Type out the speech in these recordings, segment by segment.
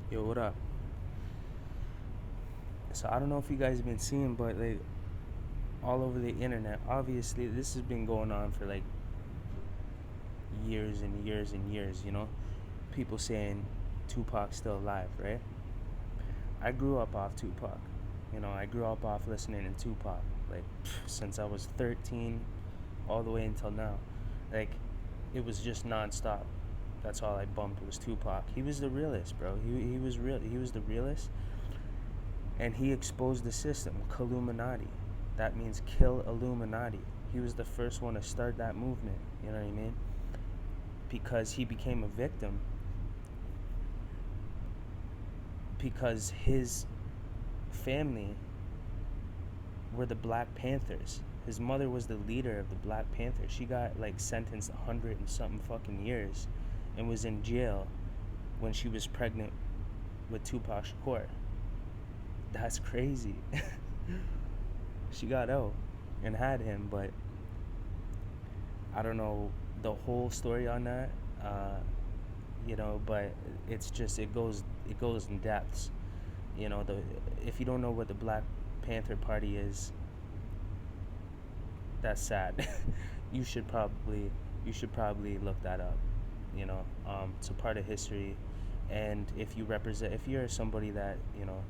Yo, what up? So I don't know if you guys have been seeing, but like all over the internet, obviously this has been going on for like years and years and years. People saying Tupac's still alive, right? I grew up off Tupac. I grew up off listening to Tupac, like since I was 13, all the way until now. Like it was just nonstop. That's all I bumped was Tupac. He was the realest, bro. He was real. He was the realest, and he exposed the system, Illuminati. That means kill Illuminati. He was the first one to start that movement. You know what I mean? Because he became a victim because his family were the Black Panthers. His mother was the leader of the Black Panthers. She got like sentenced 100 and something fucking years and was in jail when she was pregnant with Tupac Shakur. That's crazy. She got out and had him, but I don't know the whole story on that. But it's just it goes in depths. The If you don't know what the Black Panther Party is, that's sad. you should probably you should probably look that up. It's a part of history, and if you're somebody that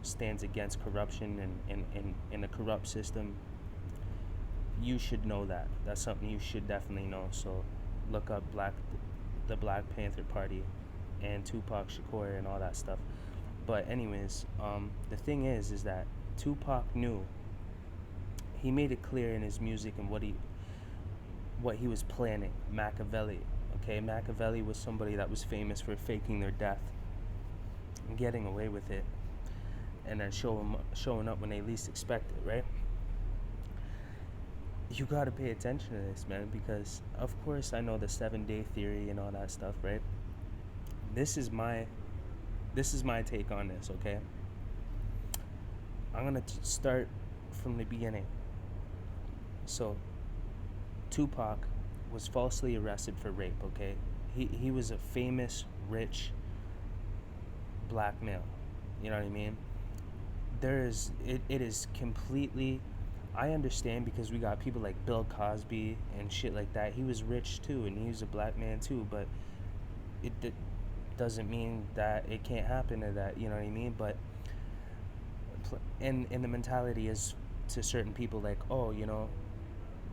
stands against corruption and in a corrupt system, you should know that. That's something you should definitely know. So look up the Black Panther Party and Tupac Shakur and all that stuff. But anyways, the thing is that Tupac knew. He made it clear in his music and what he was planning. Machiavelli. Okay, Machiavelli was somebody that was famous for faking their death and getting away with it, and then showing up when they least expect it. Right? You gotta pay attention to this, man, because of course I know the 7 day theory and all that stuff, right? This is my take on this. Okay, I'm gonna start from the beginning. So Tupac was falsely arrested for rape. Okay, he was a famous, rich black male. You know what I mean? It is completely. I understand because we got people like Bill Cosby and shit like that. He was rich too, and he was a black man too. But it doesn't mean that it can't happen to that. You know what I mean? But and the mentality is to certain people like, oh,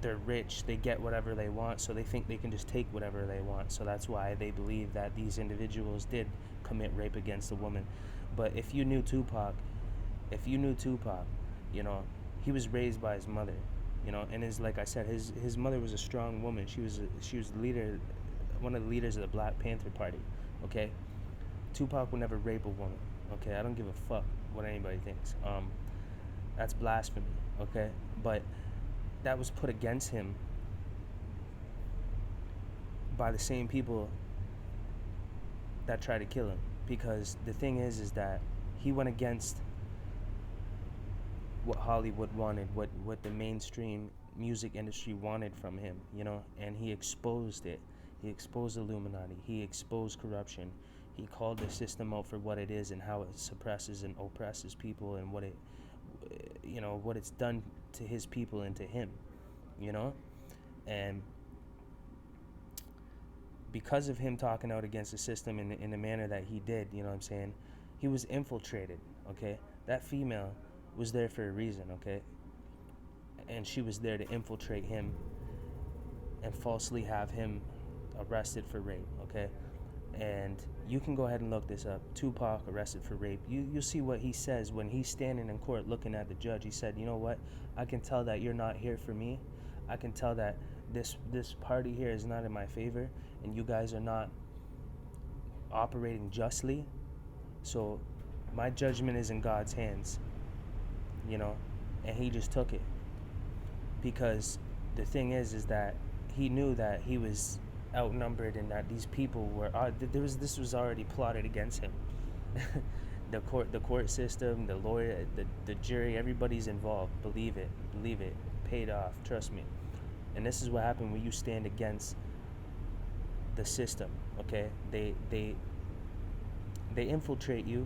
they're rich, they get whatever they want, so they think they can just take whatever they want. So that's why they believe that these individuals did commit rape against a woman. But if you knew Tupac, you know, he was raised by his mother, and like I said, his mother was a strong woman. She was the leader, one of the leaders of the Black Panther Party. Okay, Tupac would never rape a woman. Okay, I don't give a fuck what anybody thinks. That's blasphemy. Okay, but that was put against him by the same people that tried to kill him. Because the thing is that he went against what Hollywood wanted, what the mainstream music industry wanted from him, and he exposed it. He exposed Illuminati. He exposed corruption. He called the system out for what it is and how it suppresses and oppresses people, and what it's done to his people and to him, you know? And because of him talking out against the system in the manner that he did, you know what I'm saying? He was infiltrated, okay? That female was there for a reason, okay? And she was there to infiltrate him and falsely have him arrested for rape, okay? And you can go ahead and look this up. Tupac arrested for rape. You'll see what he says when he's standing in court looking at the judge. He said, you know what? I can tell that you're not here for me. I can tell that this party here is not in my favor, and you guys are not operating justly. So my judgment is in God's hands, and he just took it. Because the thing is that he knew that he was outnumbered and that these people were this was already plotted against him. The court system, the lawyer, the jury, everybody's involved. Believe it, paid off, trust me. And this is what happened when you stand against the system. Okay, they infiltrate you,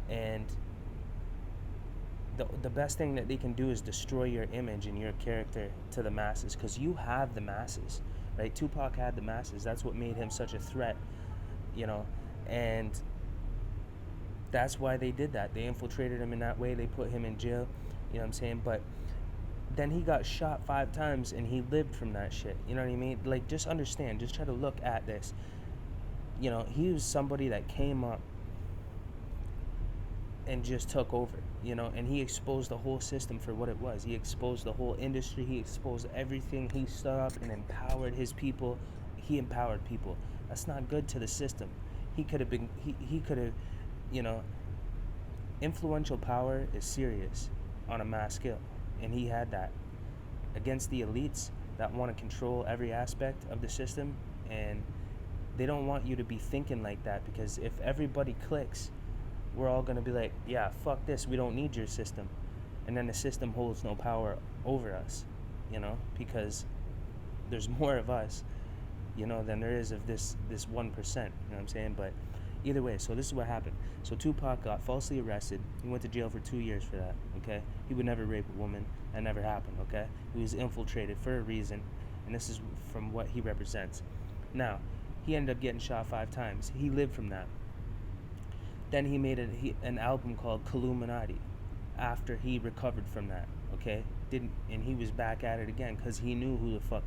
And the best thing that they can do is destroy your image and your character to the masses, because you have the masses, right? Tupac had the masses. That's what made him such a threat, you know, and that's why they did that. They infiltrated him in that way. They put him in jail, you know what I'm saying? But then he got shot 5 times and he lived from that shit. You know what I mean? Like, just understand, just try to look at this. You know, he was somebody that came up and just took over, you know, and he exposed the whole system for what it was. He exposed the whole industry. He exposed everything. He stood up and empowered his people. He empowered people. That's not good to the system. He could have been, he could have, you know, influential power is serious on a mass scale. And he had that against the elites that want to control every aspect of the system. And they don't want you to be thinking like that, because if everybody clicks, we're all going to be like, yeah, fuck this, we don't need your system. And then the system holds no power over us, you know, because there's more of us, you know, than there is of this 1%, you know what I'm saying? But either way, so this is what happened. So Tupac got falsely arrested. He went to jail for 2 years for that, okay? He would never rape a woman. That never happened, okay? He was infiltrated for a reason, and this is from what he represents. Now, he ended up getting shot 5 times. He lived from that. Then he made an album called Illuminati after he recovered from that, okay? And he was back at it again because he knew who the fuck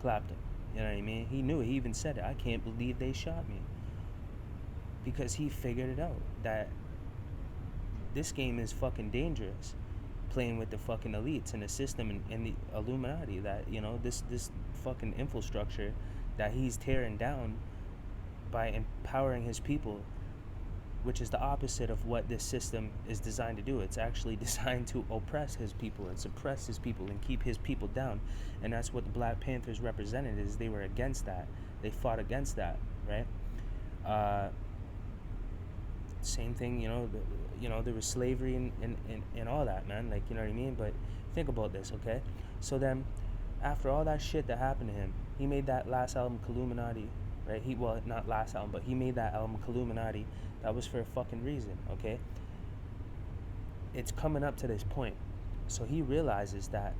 clapped him. You know what I mean? He knew it. He even said it. I can't believe they shot me. Because he figured it out, that this game is fucking dangerous, playing with the fucking elites and the system and the Illuminati, that, you know, this fucking infrastructure that he's tearing down by empowering his people, which is the opposite of what this system is designed to do. It's actually designed to oppress his people and suppress his people and keep his people down. And that's what the Black Panthers represented, is they were against that. They fought against that, right? Same thing, you know, there was slavery and all that, man. Like, you know what I mean? But think about this, okay? So then, after all that shit that happened to him, he made that last album, Illuminati, right? Well, not last album, but he made that album, Illuminati. That was for a fucking reason, okay? It's coming up to this point. So he realizes that,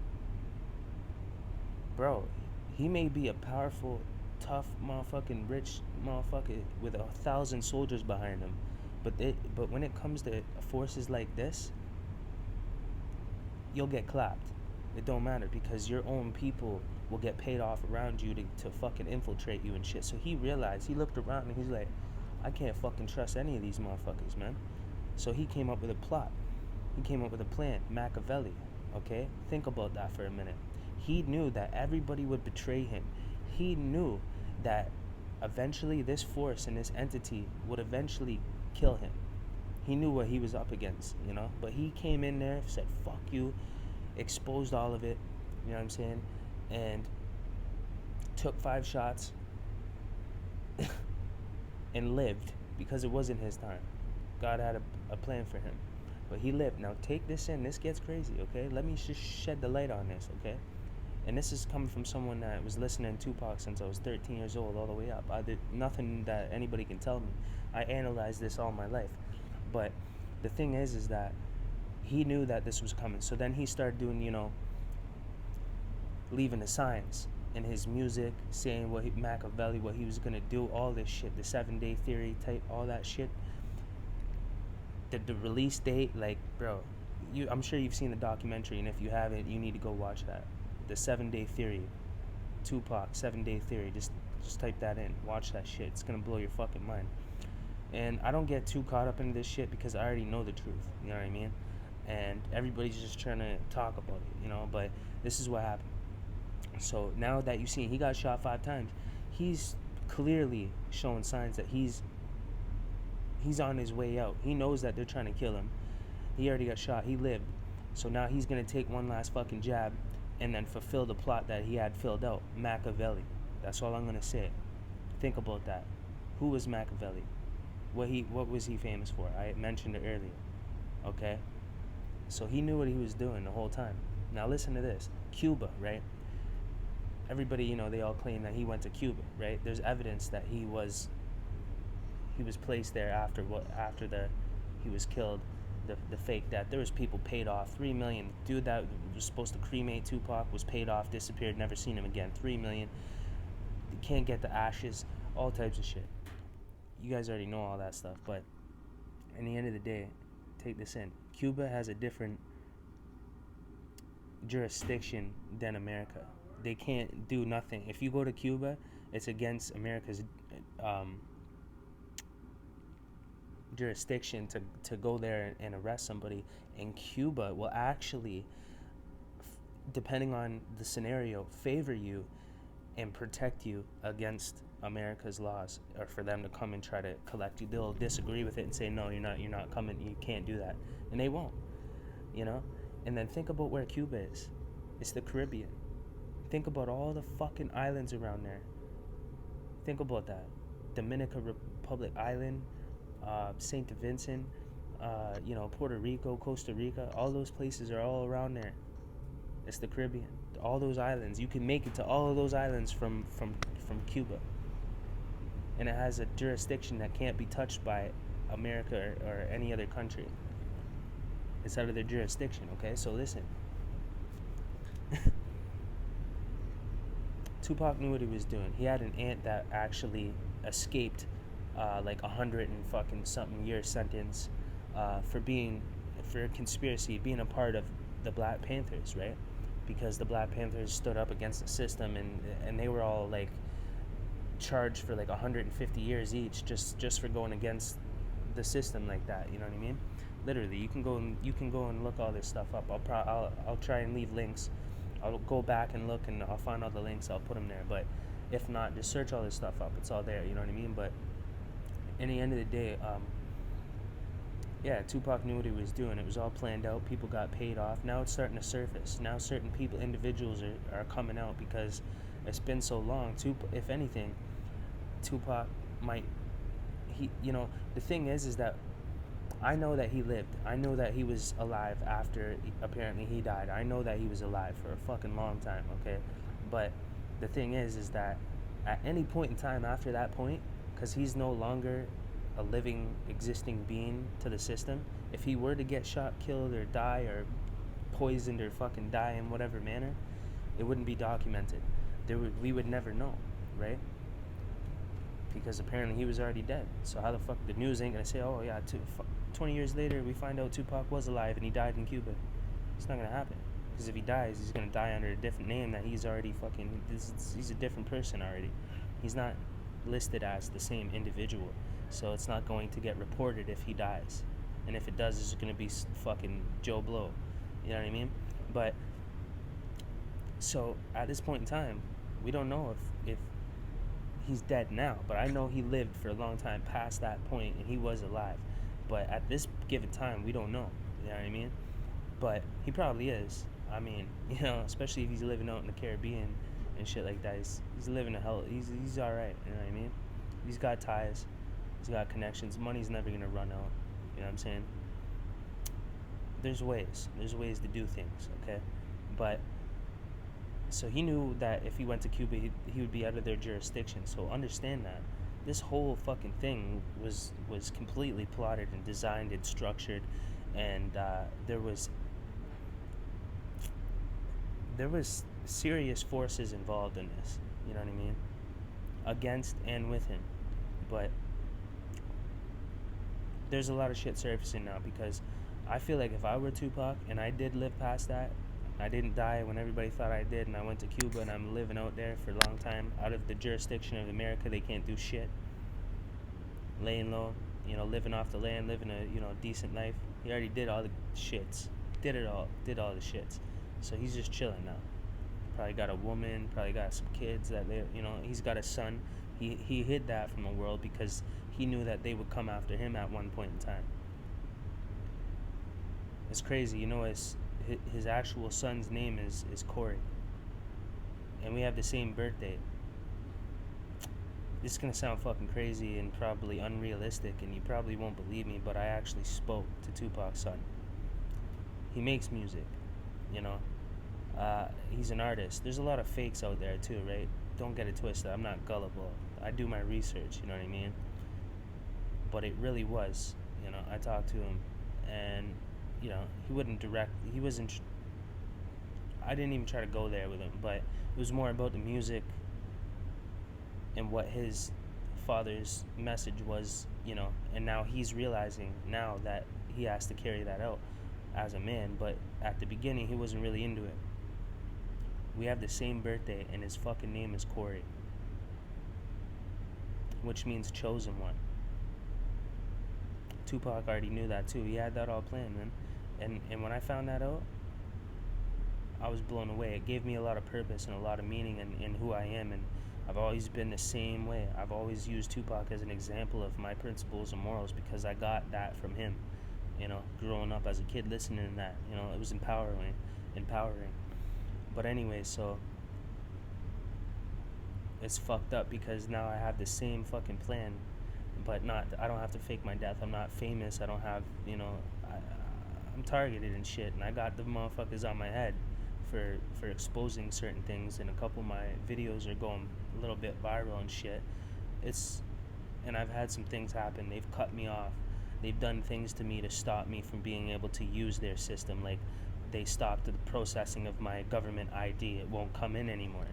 bro, he may be a powerful, tough, motherfucking rich motherfucker with 1,000 soldiers behind him. But when it comes to forces like this, you'll get clapped. It don't matter, because your own people will get paid off around you to fucking infiltrate you and shit. So he realized, he looked around and he's like, I can't fucking trust any of these motherfuckers, man. So he came up with a plot. He came up with a plan, Machiavelli, okay? Think about that for a minute. He knew that everybody would betray him. He knew that eventually this force and this entity would eventually kill him. He knew what he was up against, you know? But he came in there, said, fuck you, exposed all of it, you know what I'm saying? And took 5 shots and lived, because it wasn't his time. God had a plan for him. But he lived. Now take this in. This gets crazy, okay? Let me just shed the light on this, okay? And this is coming from someone that was listening to Tupac since I was 13 years old all the way up. I did nothing that anybody can tell me. I analyzed this all my life. But the thing is that he knew that this was coming. So then he started doing, you know, leaving the signs in his music, saying Machiavelli, what he was going to do, all this shit, the 7-day theory type, all that shit. The release date, like, bro, I'm sure you've seen the documentary, and if you haven't, you need to go watch that. The 7-day theory, Tupac, 7-day theory, just type that in, watch that shit, it's going to blow your fucking mind. And I don't get too caught up in this shit because I already know the truth, you know what I mean? And everybody's just trying to talk about it, you know, but this is what happened. So now that you've seen he got shot 5 times, he's clearly showing signs that he's on his way out. He knows that they're trying to kill him. He already got shot. He lived. So now he's going to take one last fucking jab and then fulfill the plot that he had filled out. Machiavelli. That's all I'm going to say. Think about that. Who was Machiavelli? What was he famous for? I mentioned it earlier. Okay? So he knew what he was doing the whole time. Now listen to this. Cuba, right? Everybody, you know, they all claim that he went to Cuba, right? There's evidence that he was placed there after he was killed. The fake death. There was people paid off. 3 million. Dude that was supposed to cremate Tupac was paid off, disappeared, never seen him again. 3 million. You can't get the ashes. All types of shit. You guys already know all that stuff, but in the end of the day, take this in. Cuba has a different jurisdiction than America. They can't do nothing. If you go to Cuba, it's against America's jurisdiction to go there and arrest somebody. And Cuba will actually, depending on the scenario, favor you and protect you against America's laws, or for them to come and try to collect you. They'll disagree with it and say, no, you're not coming, you can't do that. And they won't, you know? And then think about where Cuba is. It's the Caribbean. Think about all the fucking islands around there. Think about that. Dominican Republic Island, St. Vincent, Puerto Rico, Costa Rica, all those places are all around there. It's the Caribbean. All those islands. You can make it to all of those islands from Cuba. And it has a jurisdiction that can't be touched by America or any other country. It's out of their jurisdiction, okay? So listen. Tupac knew what he was doing. He had an aunt that actually escaped like 100 and fucking something year sentence for conspiracy, being a part of the Black Panthers, right? Because the Black Panthers stood up against the system, and they were all like charged for like 150 years each just for going against the system like that. You know what I mean? Literally, you can go and look all this stuff up. I'll try and leave links. I'll go back and look, and I'll find all the links. I'll put them there. But if not, just search all this stuff up. It's all there. You know what I mean? But in the end of the day, Tupac knew what he was doing. It was all planned out. People got paid off. Now it's starting to surface. Now certain people, individuals are coming out because it's been so long. If anything, Tupac might, the thing is that I know that he lived. I know that he was alive after apparently he died. I know that he was alive for a fucking long time, okay? But the thing is that at any point in time after that point, because he's no longer a living, existing being to the system, if he were to get shot, killed, or die, or poisoned, or fucking die in whatever manner, it wouldn't be documented. We would never know, right? Because apparently he was already dead. So how the fuck, the news ain't gonna say, oh yeah, 20 years later we find out Tupac was alive and he died in Cuba. It's not gonna happen. Because if he dies, he's gonna die under a different name that he's already fucking, he's a different person already. He's not listed as the same individual. So it's not going to get reported if he dies. And if it does, it's gonna be fucking Joe Blow. You know what I mean? But, so at this point in time, we don't know if he's dead now, but I know he lived for a long time past that point, and he was alive. But at this given time, we don't know. You know what I mean? But he probably is. I mean, especially if he's living out in the Caribbean and shit like that. He's living a hell. He's all right. You know what I mean? He's got ties. He's got connections. Money's never gonna run out. You know what I'm saying? There's ways. There's ways to do things. Okay, but. So he knew that if he went to Cuba, he would be out of their jurisdiction. So understand that this whole fucking thing was completely plotted and designed and structured, and there was serious forces involved in this. You know what I mean? Against and with him, but there's a lot of shit surfacing now because I feel like if I were Tupac and I did live past that. I didn't die when everybody thought I did, and I went to Cuba, and I'm living out there for a long time, out of the jurisdiction of America. They can't do shit. Laying low, living off the land, living a, decent life. He already did all the shits. Did all the shits. So he's just chilling now. Probably got a woman, probably got some kids that he's got a son. He hid that from the world because he knew that they would come after him at one point in time. It's crazy, his actual son's name is Corey, and we have the same birthday. This is gonna sound fucking crazy and probably unrealistic, and you probably won't believe me, but I actually spoke to Tupac's son. He makes music, he's an artist. There's a lot of fakes out there too, right? Don't get it twisted. I'm not gullible. I do my research, you know what I mean? But it really was I talked to him, and he wouldn't direct. He wasn't. I didn't even try to go there with him, but it was more about the music and what his father's message was, and now he's realizing now that he has to carry that out as a man, but at the beginning he wasn't really into it. We have the same birthday, and his fucking name is Corey, which means chosen one. Tupac already knew that too. He had that all planned, man. And when I found that out, I was blown away. It gave me a lot of purpose and a lot of meaning in who I am, and I've always been the same way. I've always used Tupac as an example of my principles and morals because I got that from him. Growing up as a kid listening to that, it was empowering. But anyway, so it's fucked up because now I have the same fucking plan, but I don't have to fake my death. I'm not famous. I don't have, I'm targeted and shit, and I got the motherfuckers on my head for exposing certain things, and a couple of my videos are going a little bit viral and shit. And I've had some things happen. They've cut me off. They've done things to me to stop me from being able to use their system. Like, they stopped the processing of my government ID. It won't come in anymore.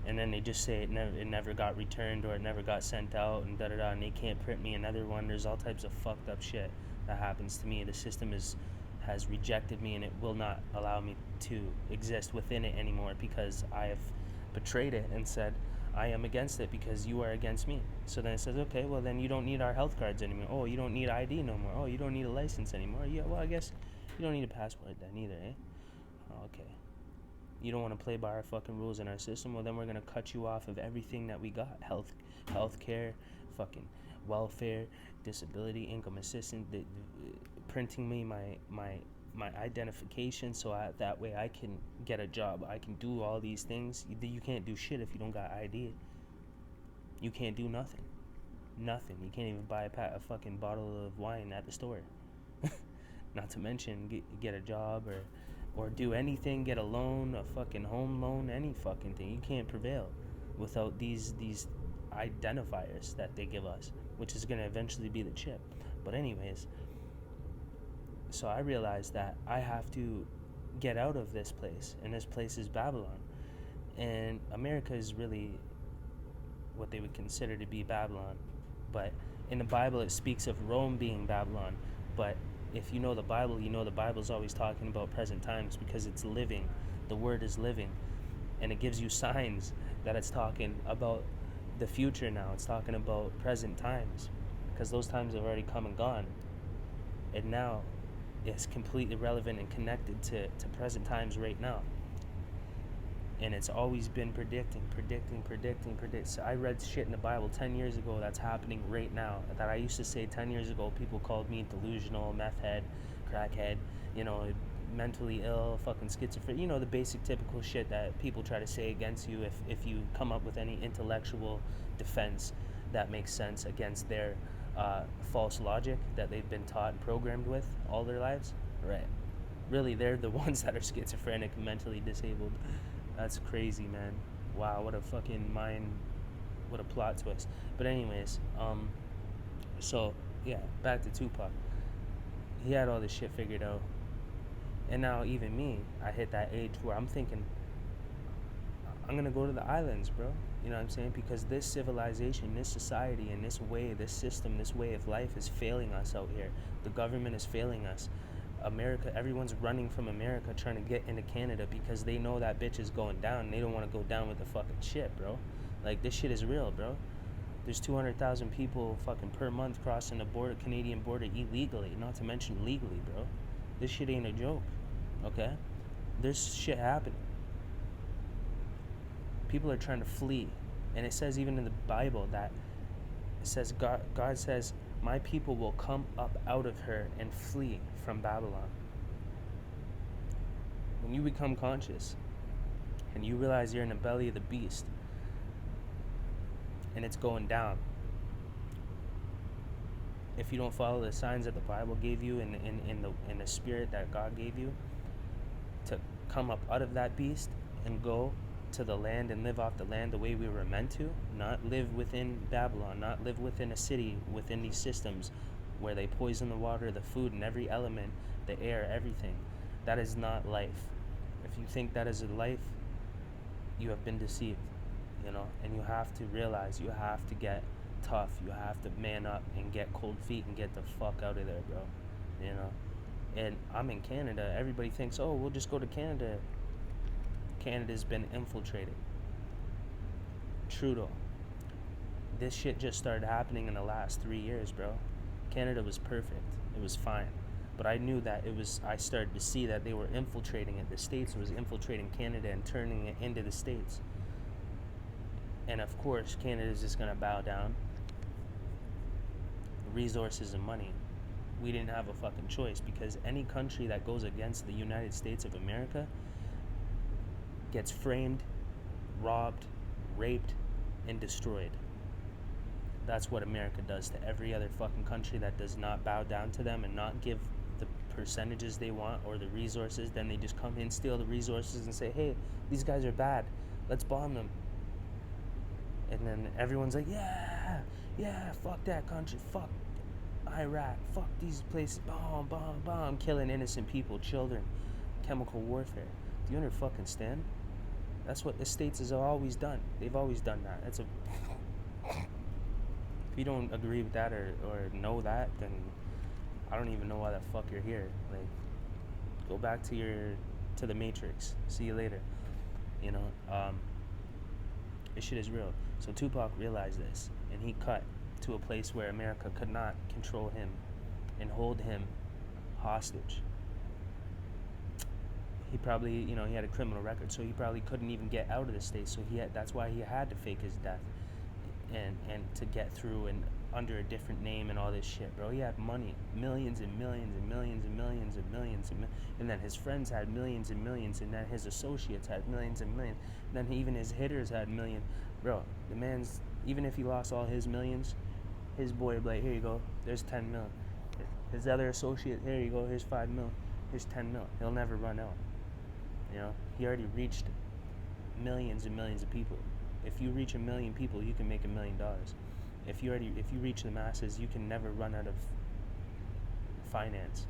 And then they just say it never got returned, or it never got sent out, and da-da-da, and they can't print me another one. There's all types of fucked up shit that happens to me. The system has rejected me, and it will not allow me to exist within it anymore because I have betrayed it and said, I am against it because you are against me. So then it says, okay, well then you don't need our health cards anymore. Oh, you don't need ID no more. Oh, you don't need a license anymore. Yeah, well, I guess you don't need a passport then either, eh? Oh, okay. You don't want to play by our fucking rules in our system? Well, then we're going to cut you off of everything that we got. Health care, fucking welfare, disability, income assistance, printing me my identification so that way I can get a job. I can do all these things. You can't do shit if you don't got ID. You can't do nothing. Nothing. You can't even buy a fucking bottle of wine at the store. Not to mention get a job or do anything, get a loan, a fucking home loan, any fucking thing. You can't prevail without these identifiers that they give us, which is going to eventually be the chip. But anyways, so I realized that I have to get out of this place, and this place is Babylon. And America is really what they would consider to be Babylon. But in the Bible, it speaks of Rome being Babylon. But if you know the Bible, you know the Bible's always talking about present times because it's living. The word is living. And it gives you signs that it's talking about the future now. It's talking about present times because those times have already come and gone. And now it's completely relevant and connected to present times right now. And it's always been predicting. So I read shit in the Bible 10 years ago that's happening right now that I used to say 10 years ago. People called me delusional, meth head, crackhead, mentally ill, fucking schizophrenic, the basic typical shit that people try to say against you if you come up with any intellectual defense that makes sense against their false logic that they've been taught and programmed with all their lives. Right. Really, they're the ones that are schizophrenic and mentally disabled. That's crazy, man. Wow, what a fucking what a plot twist. But anyways, so yeah, back to Tupac. He had all this shit figured out. And now even me, I hit that age where I'm thinking, I'm gonna go to the islands, bro. You know what I'm saying? Because this civilization, this society, and this way, this system, this way of life is failing us out here. The government is failing us. America, everyone's running from America trying to get into Canada because they know that bitch is going down. They don't want to go down with the fucking shit, bro. Like, this shit is real, bro. There's 200,000 people fucking per month crossing the border, Canadian border illegally, not to mention legally, bro. This shit ain't a joke, okay? There's shit happening. People are trying to flee. And it says even in the Bible that it says God says, my people will come up out of her and flee from Babylon. When you become conscious and you realize you're in the belly of the beast and it's going down, if you don't follow the signs that the Bible gave you and in the spirit that God gave you to come up out of that beast and go to the land and live off the land the way we were meant to, not live within Babylon, not live within a city, within these systems, where they poison the water, the food, and every element, the air, everything. That is not life. If you think that is a life, you have been deceived, and you have to realize you have to get tough. You have to man up and get cold feet and get the fuck out of there, bro. And I'm in Canada. Everybody thinks, oh, we'll just go to Canada. Canada's been infiltrated. Trudeau. This shit just started happening in the last 3 years, bro. Canada was perfect. It was fine. But I knew that I started to see that they were infiltrating it. The States was infiltrating Canada and turning it into the States. And of course, Canada's just going to bow down. Resources and money. We didn't have a fucking choice, because any country that goes against the United States of America gets framed, robbed, raped, and destroyed. That's what America does to every other fucking country that does not bow down to them and not give the percentages they want or the resources. Then they just come in, steal the resources, and say, hey, these guys are bad, let's bomb them. And then everyone's like, yeah, fuck that country, fuck Iraq, fuck these places, bomb, killing innocent people, children, chemical warfare. Do you understand? That's what the States has always done. They've always done that. If you don't agree with that or know that, then I don't even know why the fuck you're here. Like, go back to the Matrix. See you later. This shit is real. So Tupac realized this, and he cut to a place where America could not control him and hold him hostage. He probably, he had a criminal record, so he probably couldn't even get out of the States. So that's why he had to fake his death, and to get through and under a different name and all this shit, bro. He had money, millions and millions and millions and millions and millions and then his friends had millions and millions, and then his associates had millions and millions, and then even his hitters had millions, bro. The man's, even if he lost all his millions, his boy would be like, here you go, there's 10 mil. His other associate, here you go, here's 5 mil, here's 10 mil. He'll never run out. He already reached millions and millions of people. If you reach 1 million people, you can make $1 million. If you reach the masses, you can never run out of finance.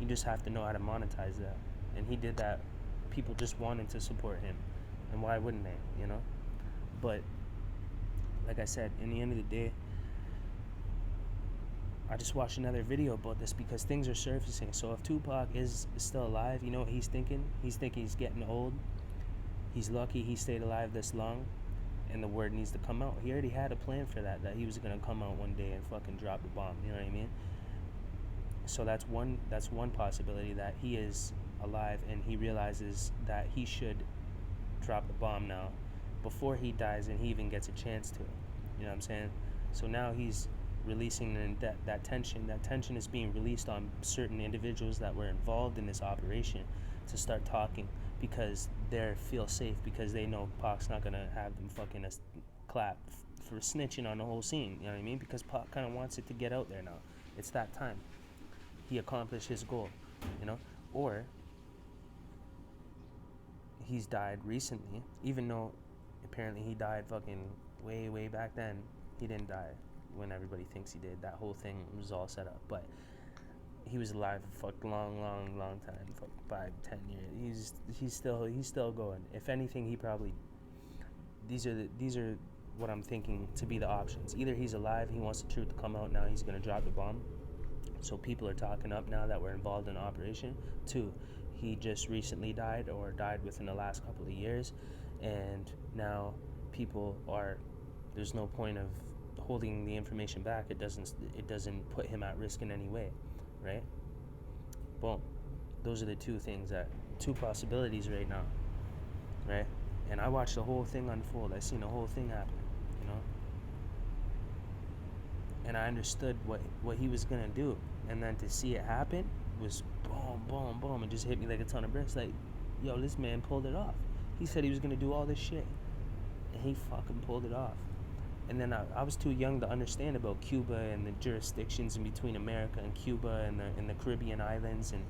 You just have to know how to monetize that. And he did that. People just wanted to support him. And why wouldn't they, But, like I said, in the end of the day, I just watched another video about this because things are surfacing. So if Tupac is still alive, you know what he's thinking? He's thinking he's getting old. He's lucky he stayed alive this long, and the word needs to come out. He already had a plan for that he was going to come out one day and fucking drop the bomb, you know what I mean? So that's one possibility, that he is alive and he realizes that he should drop the bomb now before he dies and he even gets a chance to. You know what I'm saying? So now he's releasing that tension. That tension is being released on certain individuals that were involved in this operation to start talking, because they feel safe, because they know Pac's not gonna have them fucking clap for snitching on the whole scene. You know what I mean? Because Pac kind of wants it to get out there now. It's that time. He accomplished his goal, or he's died recently, even though apparently he died fucking way back then. He didn't die when everybody thinks he did. That whole thing was all set up, but he was alive for a long time, for 5-10 years. He's still going. If anything, he probably, these are what I'm thinking to be the options. Either he's alive, he wants the truth to come out, now he's gonna drop the bomb, so people are talking up now that we're involved in the operation. 2, he just recently died or died within the last couple of years, and now people are, there's no point of holding the information back. It doesn't put him at risk in any way, right? Boom. Those are the two possibilities right now, right? And I watched the whole thing unfold. I seen the whole thing happen, and I understood what he was gonna do, and then to see it happen was boom, it just hit me like a ton of bricks. Like, yo, this man pulled it off. He said he was gonna do all this shit, and he fucking pulled it off. And then I was too young to understand about Cuba and the jurisdictions in between America and Cuba and the Caribbean islands, and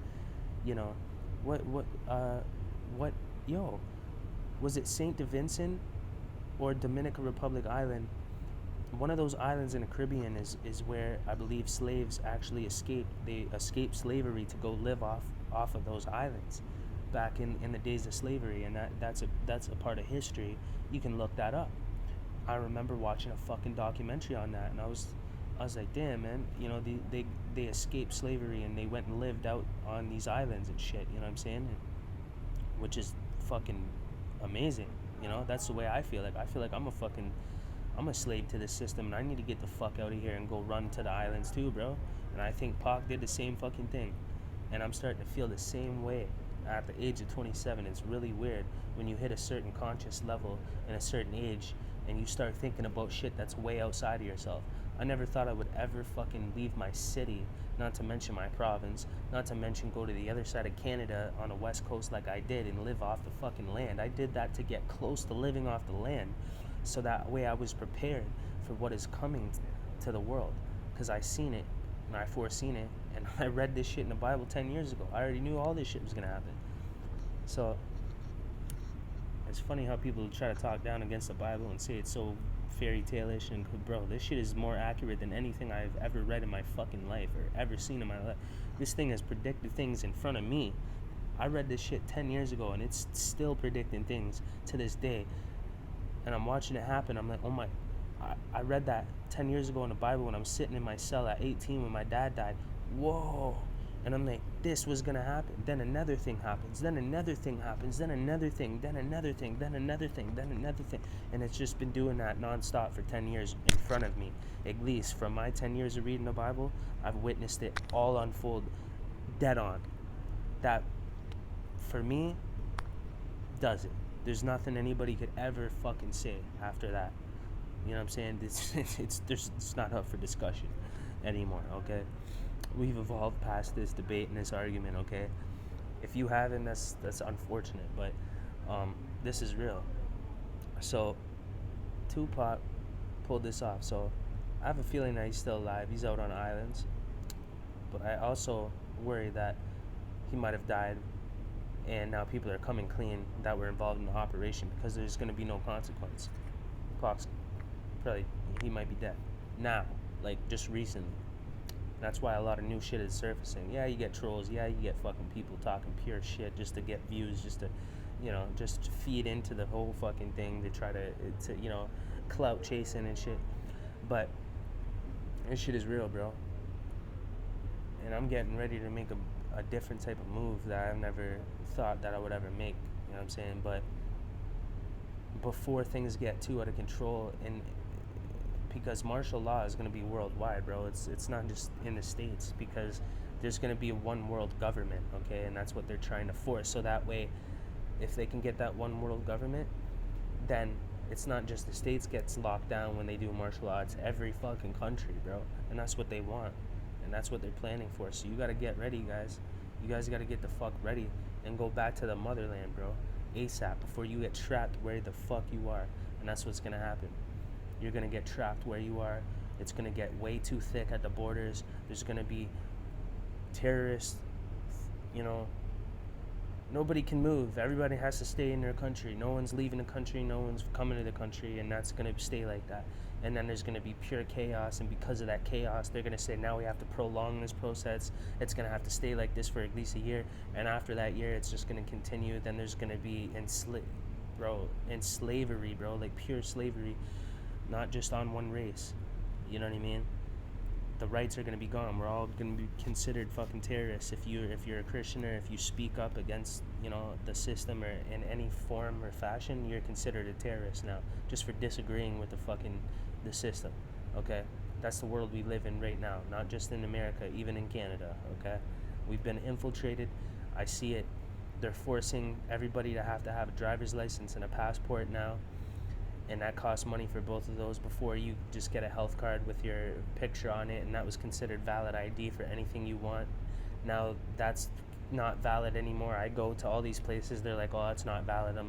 was it Saint Vincent or Dominican Republic Island One of those islands in the Caribbean is where I believe slaves actually escaped. They escaped slavery to go live off of those islands back in the days of slavery, and that's a part of history. You can look that up. I remember watching a fucking documentary on that, and I was like, damn, man, you know, they escaped slavery and they went and lived out on these islands and shit, you know what I'm saying? And, which is fucking amazing, you know? That's the way I feel. Like, I feel like I'm a slave to this system, and I need to get the fuck out of here and go run to the islands too, bro. And I think Pac did the same fucking thing. And I'm starting to feel the same way at the age of 27. It's really weird when you hit a certain conscious level in a certain age and you start thinking about shit that's way outside of yourself. I never thought I would ever fucking leave my city, not to mention my province, not to mention go to the other side of Canada on the west coast like I did and live off the fucking land. I did that to get close to living off the land, so that way I was prepared for what is coming to the world, because I seen it and I foreseen it, and I read this shit in the Bible 10 years ago. I already knew all this shit was gonna happen. So it's funny how people try to talk down against the Bible and say it's so fairy tale-ish, and bro, this shit is more accurate than anything I've ever read in my fucking life or ever seen in my life. This thing has predicted things in front of me. I read this shit 10 years ago and it's still predicting things to this day. And I'm watching it happen. I'm like, oh my, I read that 10 years ago in the Bible when I'm sitting in my cell at 18 when my dad died. Whoa. And I'm like, this was gonna happen. Then another thing happens. Then another thing happens. Then another thing. Then another thing. Then another thing. Then another thing. And it's just been doing that nonstop for 10 years in front of me. At least from my 10 years of reading the Bible, I've witnessed it all unfold dead on. That, for me, does it. There's nothing anybody could ever fucking say after that. You know what I'm saying? It's not up for discussion anymore, okay? We've evolved past this debate and this argument, okay? If you haven't, that's unfortunate, but this is real. So Tupac pulled this off. So I have a feeling that he's still alive. He's out on islands, but I also worry that he might have died, and now people are coming clean that were involved in the operation, because there's going to be no consequence. Pac's probably, he might be dead now, like just recently. That's why a lot of new shit is surfacing. Yeah, you get trolls. Yeah, you get fucking people talking pure shit just to get views, just to, you know, just to feed into the whole fucking thing. To try to you know, clout chasing and shit. But this shit is real, bro. And I'm getting ready to make a different type of move that I've never thought that I would ever make. You know what I'm saying? But before things get too out of control, and because martial law is going to be worldwide, bro. It's not just in the States, because there's going to be a one world government, okay? And that's what they're trying to force. So that way, if they can get that one world government, then it's not just the States gets locked down when they do martial law. It's every fucking country, bro. And that's what they want. And that's what they're planning for. So you got to get ready, guys. You guys got to get the fuck ready and go back to the motherland, bro. ASAP, before you get trapped where the fuck you are. And that's what's going to happen. You're going to get trapped where you are. It's going to get way too thick at the borders. There's going to be terrorists, you know. Nobody can move. Everybody has to stay in their country. No one's leaving the country. No one's coming to the country. And that's going to stay like that. And then there's going to be pure chaos. And because of that chaos, they're going to say, now we have to prolong this process. It's going to have to stay like this for at least a year. And after that year, it's just going to continue. Then there's going to be in slavery, bro. Like pure slavery. Not just on one race. You know what I mean? The rights are going to be gone. We're all going to be considered fucking terrorists if you're a Christian, or if you speak up against, you know, the system or in any form or fashion. You're considered a terrorist now, just for disagreeing with the system. Okay? That's the world we live in right now. Not just in America, even in Canada. Okay? We've been infiltrated. I see it. They're forcing everybody to have a driver's license and a passport now. And that costs money for both of those. Before, you just get a health card with your picture on it, and that was considered valid ID for anything you want. Now that's not valid anymore. I go to all these places, they're like, oh, it's not valid. I'm